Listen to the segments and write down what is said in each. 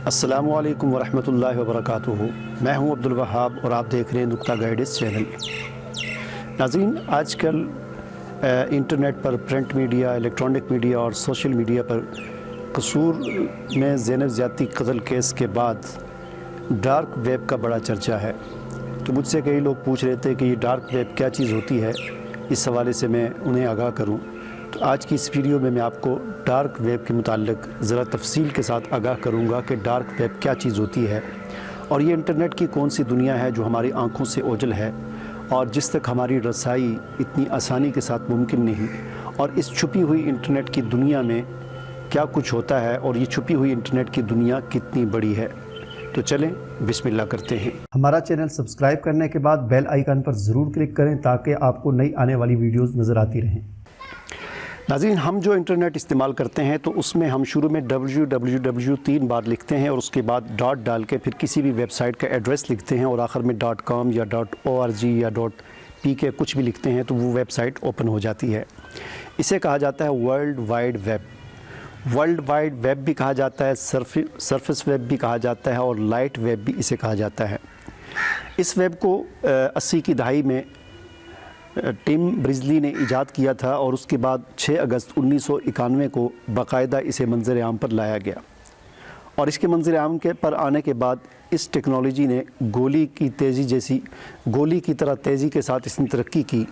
अस्सलामु अलैकुम वरहमतुल्लाहि वबरकातुहू। मैं हूं अब्दुल वहाब और आप देख रहे हैं नुक्ता गाइडेंस चैनल। नाज़रीन, आजकल इंटरनेट पर, प्रिंट मीडिया, इलेक्ट्रॉनिक मीडिया और सोशल मीडिया पर कसूर में ज़ैनब ज़्यादती कत्ल केस के बाद डार्क वेब का बड़ा चर्चा है। तो मुझसे कई लोग पूछ रहे थे कि ये डार्क वेब क्या चीज़ होती है, इस हवाले से मैं उन्हें आगाह करूं। तो आज की इस वीडियो में मैं आपको डार्क वेब के मुताल्लिक ज़रा तफसील के साथ आगाह करूंगा कि डार्क वेब क्या चीज़ होती है और ये इंटरनेट की कौन सी दुनिया है जो हमारी आंखों से ओझल है और जिस तक हमारी रसाई इतनी आसानी के साथ मुमकिन नहीं, और इस छुपी हुई इंटरनेट की दुनिया में क्या कुछ होता है और ये छुपी हुई इंटरनेट की दुनिया कितनी बड़ी है। तो चलें बिस्मिल्लाह करते हैं। हमारा चैनल सब्सक्राइब करने के बाद बेल आइकन पर ज़रूर क्लिक करें ताकि आपको नई आने वाली वीडियोज़ नज़र आती रहें। नाज़रीन, हम जो इंटरनेट इस्तेमाल करते हैं तो उसमें हम शुरू में www 3 बार लिखते हैं और उसके बाद डॉट डाल के फिर किसी भी वेबसाइट का एड्रेस लिखते हैं और आखिर में .com या .org या .pk कुछ भी लिखते हैं तो वो वेबसाइट ओपन हो जाती है। इसे कहा जाता है world wide web. World wide web भी कहा जाता है, सरफेस वेब भी कहा जाता है और लाइट वेब भी इसे कहा जाता है। इस वेब को 80 की दहाई में टिम ब्रिजली ने इजाद किया था और उसके बाद 6 अगस्त 1991 को बाकायदा इसे मंजर आम पर लाया गया। और इसके मंजर आम के पर आने के बाद इस टेक्नोलॉजी ने गोली की तरह तेज़ी के साथ इसने तरक्की की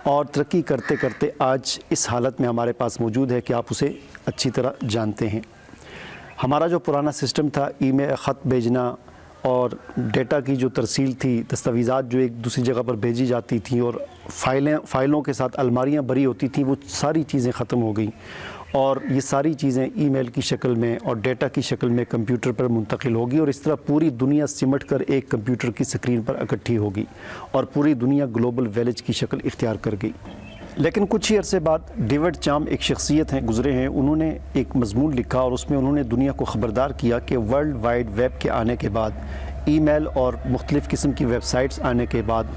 और तरक्की करते करते आज इस हालत में हमारे पास मौजूद है कि आप उसे अच्छी तरह जानते हैं। हमारा जो पुराना सिस्टम था, ईमेल, ख़त भेजना और डेटा की जो तरसील थी, दस्तावेज़ात जो एक दूसरी जगह पर भेजी जाती थी और फ़ाइलों के साथ अलमारियां भरी होती थी, वो सारी चीज़ें ख़त्म हो गई और ये सारी चीज़ें ईमेल की शक्ल में और डेटा की शक्ल में कंप्यूटर पर मुंतकिल होगी और इस तरह पूरी दुनिया सिमट कर एक कंप्यूटर की स्क्रीन पर इकट्ठी होगी और पूरी दुनिया ग्लोबल विलेज की शक्ल इख्तियार कर गई। लेकिन कुछ ही अरसे बाद डेविड चाम एक शख्सियत हैं, गुज़रे हैं, उन्होंने एक मज़मून लिखा और उसमें उन्होंने दुनिया को ख़बरदार किया कि वर्ल्ड वाइड वेब के आने के बाद, ईमेल और मुख्तलिफ़ किस्म की वेबसाइट्स आने के बाद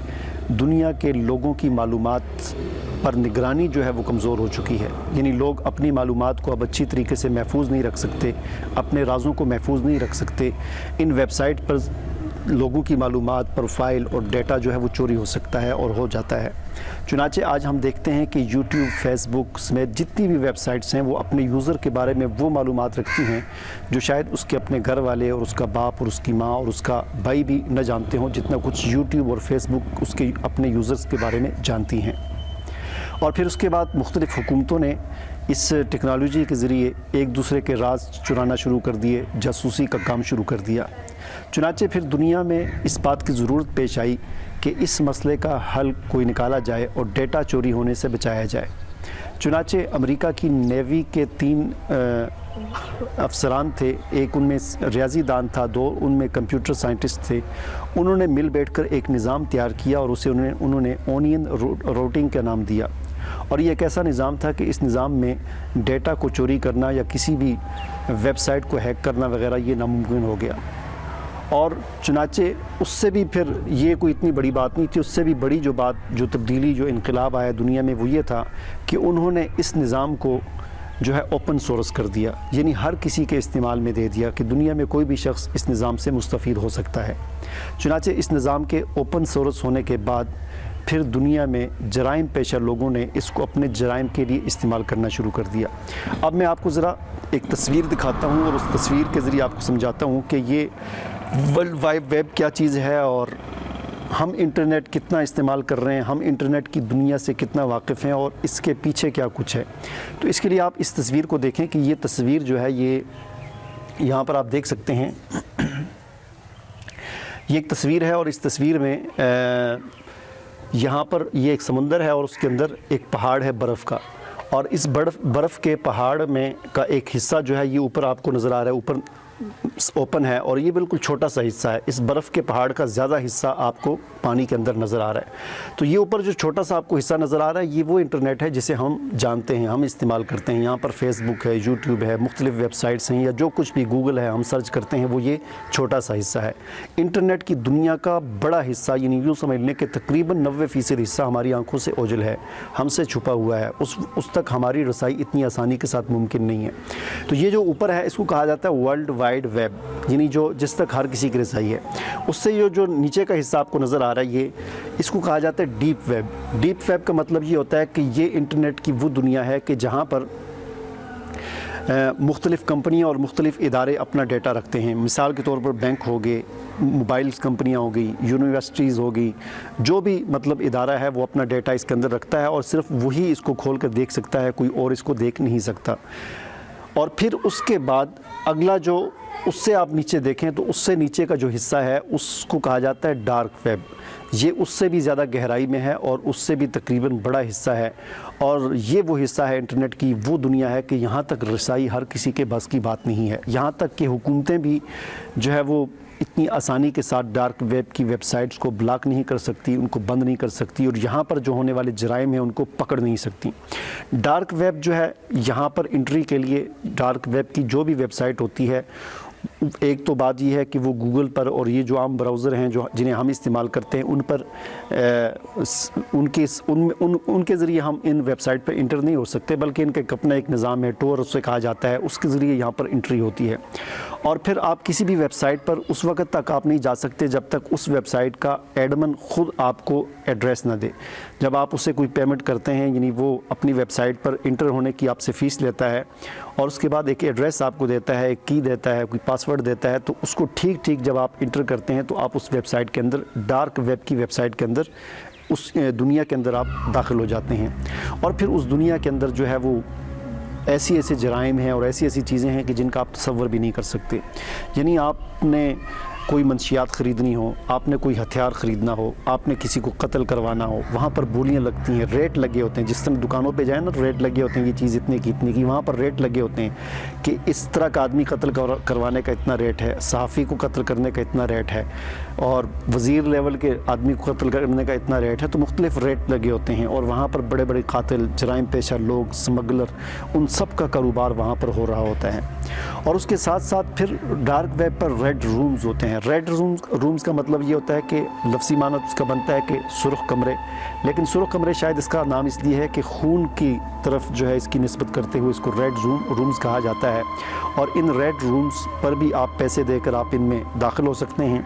दुनिया के लोगों की मालूमात पर निगरानी जो है वो कमज़ोर हो चुकी है। यानी लोग अपनी मालूमात को अब अच्छी तरीके से महफूज नहीं रख सकते, अपने राज़ों को महफूज नहीं रख सकते। इन वेबसाइट पर लोगों की मालूमात, प्रोफाइल और डेटा जो है वो चोरी हो सकता है और हो जाता है। चुनांचे आज हम देखते हैं कि यूट्यूब, फेसबुक समेत जितनी भी वेबसाइट्स हैं वो अपने यूज़र के बारे में वो मालूमात रखती हैं जो शायद उसके अपने घर वाले और उसका बाप और उसकी माँ और उसका भाई भी न जानते हों, जितना कुछ यूट्यूब और फेसबुक उसके अपने यूज़र्स के बारे में जानती हैं। और फिर उसके बाद मुख्तलिफ़ हुकूमतों ने इस टेक्नोलॉजी के ज़रिए एक दूसरे के राज चुराना शुरू कर दिए, जासूसी का काम शुरू कर दिया। चुनांचे फिर दुनिया में इस बात की ज़रूरत पेश आई कि इस मसले का हल कोई निकाला जाए और डेटा चोरी होने से बचाया जाए। चुनांचे अमेरिका की नेवी के 3 अफसरान थे, एक उनमें रियाजी दान था, 2 उनमें कंप्यूटर साइंटिस्ट थे। उन्होंने मिल बैठकर एक निज़ाम तैयार किया और उसे उन्होंने ओनियन रूटिंग का नाम दिया। और ये एक ऐसा निज़ाम था कि इस निज़ाम में डेटा को चोरी करना या किसी भी वेबसाइट को हैक करना वगैरह ये नामुमकिन हो गया। और चुनांचे उससे भी फिर ये कोई इतनी बड़ी बात नहीं थी, उससे भी बड़ी जो बात, जो तब्दीली, जो इनकलाब आया दुनिया में, वो ये था कि उन्होंने इस निज़ाम को जो है ओपन सोर्स कर दिया, यानी हर किसी के इस्तेमाल में दे दिया कि दुनिया में कोई भी शख्स इस निज़ाम से मुस्तफ़ीद हो सकता है। चुनांचे इस निज़ाम के ओपन सोर्स होने के बाद फिर दुनिया में जराइम पेशा लोगों ने इसको अपने जराइम के लिए इस्तेमाल करना शुरू कर दिया। अब मैं आपको ज़रा एक तस्वीर दिखाता हूँ और उस तस्वीर के ज़रिए आपको समझाता हूँ कि ये वर्ल्ड वाइड वेब क्या चीज़ है और हम इंटरनेट कितना इस्तेमाल कर रहे हैं, हम इंटरनेट की दुनिया से कितना वाकिफ़ हैं और इसके पीछे क्या कुछ है। तो इसके लिए आप इस तस्वीर को देखें कि ये तस्वीर जो है, ये यहाँ पर आप देख सकते हैं, ये एक तस्वीर है और इस तस्वीर में यहाँ पर ये एक समुंदर है और उसके अंदर एक पहाड़ है बर्फ़ का, और इस बर्फ़ के पहाड़ में का एक हिस्सा जो है ये ऊपर आपको नज़र आ रहा है, ऊपर ओपन है और ये बिल्कुल छोटा सा हिस्सा है। इस बर्फ़ के पहाड़ का ज़्यादा हिस्सा आपको पानी के अंदर नज़र आ रहा है। तो ये ऊपर जो छोटा सा आपको हिस्सा नज़र आ रहा है, ये वो इंटरनेट है जिसे हम जानते हैं, हम इस्तेमाल करते हैं। यहाँ पर फेसबुक है, यूट्यूब है, मुख्तलिफ़ वेबसाइट्स हैं, या जो कुछ भी गूगल है हम सर्च करते हैं, वो ये छोटा सा हिस्सा है। इंटरनेट की दुनिया का बड़ा हिस्सा, यानी यूँ समझ लें कि तकरीबन 90% हिस्सा हमारी आंखों से ओझल है, हमसे छुपा हुआ है, उस तक हमारी रसाई इतनी आसानी के साथ मुमकिन नहीं है। तो ये जो ऊपर है इसको कहा जाता है वर्ल्ड वाइड वेब। یعنی جو جس تک ہر کسی کی رسائی ہے. اس سے یہ جو نیچے کا حصہ آپ کو نظر آ رہا ہے اس کو کہا جاتا ہے ڈیپ ویب. ڈیپ ویب کا مطلب یہ ہوتا ہے کہ یہ انٹرنیٹ کی وہ دنیا ہے کہ جہاں پر مختلف کمپنیاں اور مختلف ادارے اپنا ڈیٹا رکھتے ہیں. مثال کے طور پر بینک ہو گئے, موبائل کمپنیاں ہو گئی, یونیورسٹیز ہو گئی, جو بھی مطلب ادارہ ہے وہ اپنا ڈیٹا اس کے اندر رکھتا ہے اور صرف وہی اس کو کھول کر دیکھ سکتا ہے, کوئی اور اس کو دیکھ نہیں سکتا. اور پھر اس کے بعد اگلا جو اس سے آپ نیچے دیکھیں تو اس سے نیچے کا جو حصہ ہے اس کو کہا جاتا ہے ڈارک ویب. یہ اس سے بھی زیادہ گہرائی میں ہے اور اس سے بھی تقریباً بڑا حصہ ہے, اور یہ وہ حصہ ہے انٹرنیٹ کی وہ دنیا ہے کہ یہاں تک رسائی ہر کسی کے بس کی بات نہیں ہے. یہاں تک کہ حکومتیں بھی جو ہے وہ اتنی آسانی کے ساتھ ڈارک ویب کی ویب سائٹس کو بلاک نہیں کر سکتی, ان کو بند نہیں کر سکتی, اور یہاں پر جو ہونے والے جرائم ہیں ان کو پکڑ نہیں سکتی. ڈارک ویب جو ہے یہاں پر انٹری کے لیے ڈارک ویب کی جو بھی ویب سائٹ ہوتی ہے, ایک تو بات یہ ہے کہ وہ گوگل پر اور یہ جو عام براؤزر ہیں جنہیں ہم استعمال کرتے ہیں ان پر ان کے ذریعے ہم in web site per inter نہیں ہو سکتے, بلکہ ان کا اپنا ایک نظام ہے, ٹور اسے کہا جاتا ہے, اس کے ذریعے یہاں پر انٹری ہوتی ہے. اور پھر آپ کسی بھی ویب سائٹ پر اس وقت تک آپ نہیں جا سکتے جب تک اس ویب سائٹ کا ایڈمن خود آپ کو ایڈریس نہ دے. جب آپ اسے کوئی پیمنٹ کرتے ہیں, یعنی وہ اپنی ویب سائٹ پر انٹر ہونے کی آپ سے فیس لیتا ہے اور اس کے بعد ایک ایڈریس آپ کو دیتا ہے, ایک کی دیتا ہے, کوئی پاسورڈ دیتا ہے, تو اس کو ٹھیک جب آپ انٹر کرتے ہیں تو آپ اس ویب سائٹ کے اندر, ڈارک ویب کی ویب سائٹ کے اندر, اس دنیا کے اندر آپ داخل ہو جاتے ہیں. اور پھر اس دنیا کے اندر جو ہے وہ ایسی جرائم ہیں اور ایسی چیزیں ہیں کہ جن کا آپ تصور بھی نہیں کر سکتے. یعنی آپ نے کوئی منشیات خریدنی ہو, آپ نے کوئی ہتھیار خریدنا ہو, آپ نے کسی کو قتل کروانا ہو, وہاں پر بولیاں لگتی ہیں, ریٹ لگے ہوتے ہیں. جس طرح دکانوں پہ جائیں نا تو ریٹ لگے ہوتے ہیں, یہ چیز اتنے کی, وہاں پر ریٹ لگے ہوتے ہیں کہ اس طرح کا آدمی قتل کروانے کا اتنا ریٹ ہے, صحافی کو قتل کرنے کا اتنا ریٹ ہے, اور وزیر لیول کے آدمی کو قتل کرنے کا اتنا ریٹ ہے. تو مختلف ریٹ لگے ہوتے ہیں اور وہاں پر بڑے بڑے قاتل, جرائم پیشہ لوگ, سمگلر, ان سب کا کاروبار وہاں پر ہو رہا ہوتا ہے. اور اس کے ساتھ ساتھ پھر ڈارک ویب پر ریڈ رومز ہوتے ہیں. ریڈ رومز کا مطلب یہ ہوتا ہے کہ لفظی معنی اس کا بنتا ہے کہ سرخ کمرے, لیکن سرخ کمرے شاید اس کا نام اس لیے ہے کہ خون کی طرف جو ہے اس کی نسبت کرتے ہوئے اس کو ریڈ رومز کہا جاتا ہے. اور ان ریڈ رومز پر بھی آپ پیسے دے کر آپ ان میں داخل ہو سکتے ہیں,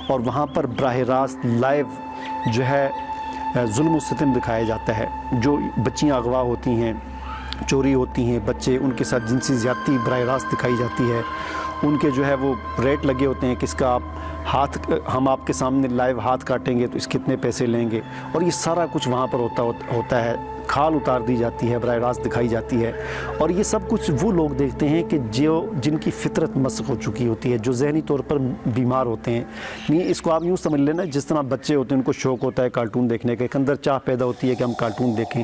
اور وہاں پر براہ راست لائیو جو ہے ظلم و ستم دکھایا جاتا ہے. جو بچیاں اغوا ہوتی ہیں, چوری ہوتی ہیں, بچے, ان کے ساتھ جنسی زیادتی براہ راست دکھائی جاتی ہے. ان کے جو ہے وہ ریٹ لگے ہوتے ہیں, کس کا ہم آپ کے سامنے لائیو ہاتھ کاٹیں گے تو اس کتنے پیسے لیں گے, اور یہ سارا کچھ وہاں پر ہوتا ہے. کھال اتار دی جاتی ہے, براہ راست دکھائی جاتی ہے. اور یہ سب کچھ وہ لوگ دیکھتے ہیں کہ جن کی فطرت مسخ ہو چکی ہوتی ہے, جو ذہنی طور پر بیمار ہوتے ہیں. نہیں, اس کو آپ یوں سمجھ لینا جس طرح بچے ہوتے ہیں ان کو شوق ہوتا ہے کارٹون دیکھنے کا, ایک اندر چاہ پیدا ہوتی ہے کہ ہم کارٹون دیکھیں.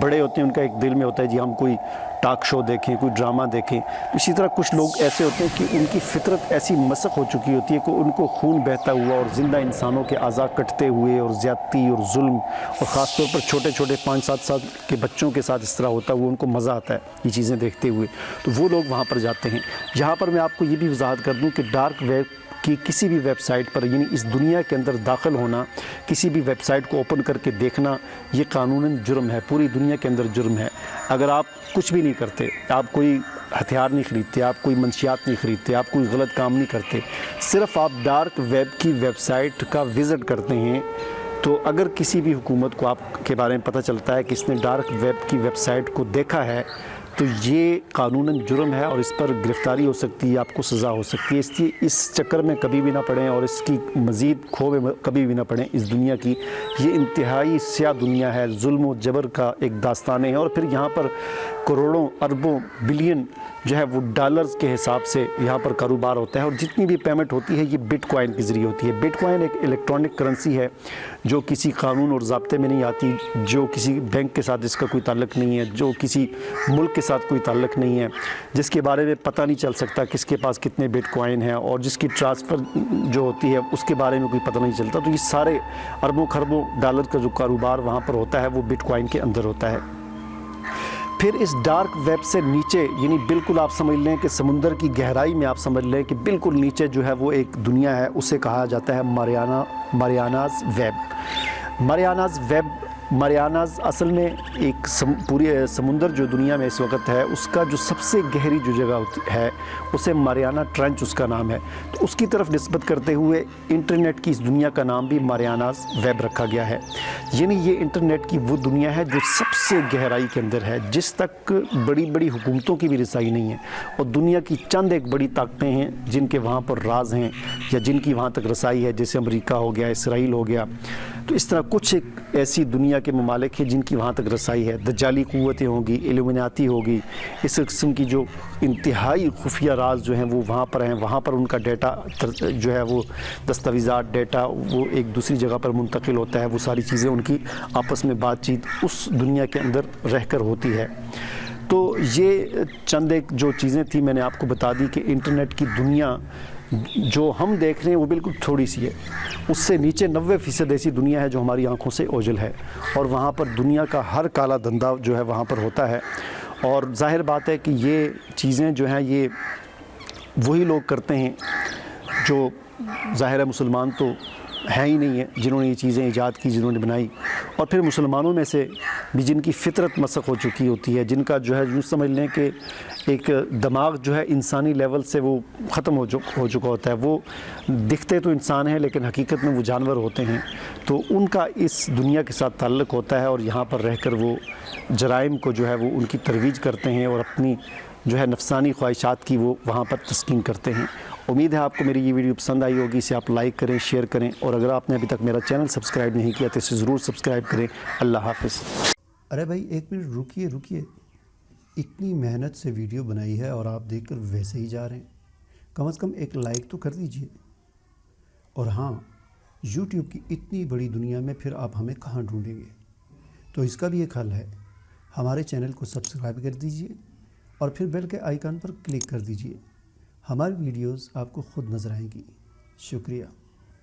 بڑے ہوتے ہیں ان کا ایک دل میں ہوتا ہے جی ہم کوئی ٹاک شو دیکھیں, کوئی ڈرامہ دیکھیں. اسی طرح کچھ لوگ ایسے ہوتے ہیں کہ ان کی فطرت ایسی مسخ ہو چکی ہوتی ہے کہ ان کو خون بہتا ہوا اور زندہ انسانوں کے اعضاء کٹتے ہوئے اور زیادتی اور ظلم, اور خاص طور پر چھوٹے 5-7 سال کے بچوں کے ساتھ اس طرح ہوتا ہے, وہ ان کو مزہ آتا ہے یہ چیزیں دیکھتے ہوئے. تو وہ لوگ وہاں پر جاتے ہیں. یہاں پر میں آپ کو یہ بھی وضاحت کر دوں کہ ڈارک ویب کی کسی بھی ویب سائٹ پر, یعنی اس دنیا کے اندر داخل ہونا, کسی بھی ویب سائٹ کو اوپن کر کے دیکھنا, یہ قانوناً جرم ہے, پوری دنیا کے اندر جرم ہے. اگر آپ کچھ بھی نہیں کرتے, آپ کوئی ہتھیار نہیں خریدتے, آپ کوئی منشیات نہیں خریدتے, آپ کوئی غلط کام نہیں کرتے, صرف آپ ڈارک ویب کی ویب سائٹ کا وزٹ کرتے ہیں, تو اگر کسی بھی حکومت کو آپ کے بارے میں پتہ چلتا ہے کہ اس نے ڈارک ویب کی ویب سائٹ کو دیکھا ہے, تو یہ قانوناً جرم ہے اور اس پر گرفتاری ہو سکتی ہے, آپ کو سزا ہو سکتی ہے. اس لیے اس چکر میں کبھی بھی نہ پڑیں اور اس کی مزید کھو میں کبھی بھی نہ پڑیں. اس دنیا کی یہ انتہائی سیاہ دنیا ہے, ظلم و جبر کا ایک داستان ہے. اور پھر یہاں پر کروڑوں, اربوں, بلین جو ہے وہ ڈالرز کے حساب سے یہاں پر کاروبار ہوتا ہے, اور جتنی بھی پیمنٹ ہوتی ہے یہ بٹ کوائن کے ذریعے ہوتی ہے. بٹ کوائن ایک الیکٹرانک کرنسی ہے جو کسی قانون اور ضابطے میں نہیں آتی, جو کسی بینک کے ساتھ اس کا کوئی تعلق نہیں ہے, جو کسی ملک کے ساتھ کوئی تعلق نہیں ہے, جس کے بارے میں پتہ نہیں چل سکتا کس کے پاس کتنے بٹ کوائن ہیں, اور جس کی ٹرانسفر جو ہوتی ہے اس کے بارے میں کوئی پتہ نہیں چلتا. تو یہ سارے اربوں خربوں ڈالر کا جو کاروبار وہاں پر ہوتا ہے وہ بٹ کوائن کے اندر ہوتا ہے. پھر اس ڈارک ویب سے نیچے, یعنی بالکل آپ سمجھ لیں کہ سمندر کی گہرائی میں آپ سمجھ لیں کہ بالکل نیچے جو ہے وہ ایک دنیا ہے, اسے کہا جاتا ہے ماریاناز ویب. ماریاناز ویب मारियानाज़ असल में एक पूरी समुंदर जो दुनिया में इस वक्त है उसका जो सबसे गहरी जो जगह है उसे मारियाना ट्रेंच उसका नाम है। तो उसकी तरफ निस्बत करते हुए इंटरनेट की इस दुनिया का नाम भी मारियानाज़ वेब रखा गया है। यानी ये इंटरनेट की वो दुनिया है जो सबसे गहराई के अंदर है, जिस तक बड़ी बड़ी हुकूमतों की भी रसाई नहीं है, और दुनिया की चंद एक बड़ी ताकतें हैं जिनके वहाँ पर राज हैं या जिनकी वहाँ तक रसाई है, जैसे अमेरिका हो गया, इसराइल हो गया। तो इस तरह कुछ एक ऐसी दुनिया के ममालिक हैं जिनकी वहाँ तक रसाई है। दज्जाली क़ुव्वतें होंगी, इल्यूमिनाती होगी, इस किस्म की जो इंतहाई खुफिया राज जो हैं वो वहाँ पर हैं। वहाँ पर उनका डेटा जो है वो दस्तावेज़ात डेटा वो एक दूसरी जगह पर मुंतकिल होता है। वो सारी चीज़ें उनकी आपस में बातचीत उस दुनिया के अंदर रहकर होती है। तो ये चंद एक जो चीज़ें थी मैंने आपको बता दी कि इंटरनेट की दुनिया जो हम देख रहे हैं वो बिल्कुल थोड़ी सी है, उससे नीचे 90% ऐसी दुनिया है जो हमारी आंखों से ओझल है, और वहाँ पर दुनिया का हर काला धंधा जो है वहाँ पर होता है। और ज़ाहिर बात है कि ये चीज़ें जो हैं ये वही लोग करते हैं जो ज़ाहिर है मुसलमान तो है ही नहीं है, जिन्होंने ये चीज़ें ईजाद की, जिन्होंने बनाई, और फिर मुसलमानों में से भी जिनकी फ़ितरत मसख़ हो चुकी होती है, जिनका जो है यूँ समझ लें कि एक दिमाग जो है इंसानी लेवल से वो ख़त्म हो चुका होता है। वो दिखते तो इंसान हैं लेकिन हकीकत में वो जानवर होते हैं। तो उनका इस दुनिया के साथ ताल्लुक़ होता है और यहाँ पर रहकर वो जराइम को जो है वो उनकी तरवीज करते हैं और अपनी जो है नफसानी ख्वाहिशात की वो वहाँ पर तस्कीन करते हैं। उम्मीद है आपको मेरी ये वीडियो पसंद आई होगी। इसे आप लाइक करें, शेयर करें, और अगर आपने अभी तक मेरा चैनल सब्सक्राइब नहीं किया तो इसे ज़रूर सब्सक्राइब करें। अल्लाह हाफ़िज़। अरे भाई एक मिनट रुकिए, इतनी मेहनत से वीडियो बनाई है और आप देखकर वैसे ही जा रहे हैं। कम से कम एक लाइक तो कर दीजिए। और हाँ, YouTube की इतनी बड़ी दुनिया में फिर आप हमें कहाँ ढूंढेंगे? तो इसका भी एक हल है, हमारे चैनल को सब्सक्राइब कर दीजिए और फिर बेल के आइकन पर क्लिक कर दीजिए। हमारी वीडियोस आपको खुद नज़र आएंगी। शुक्रिया।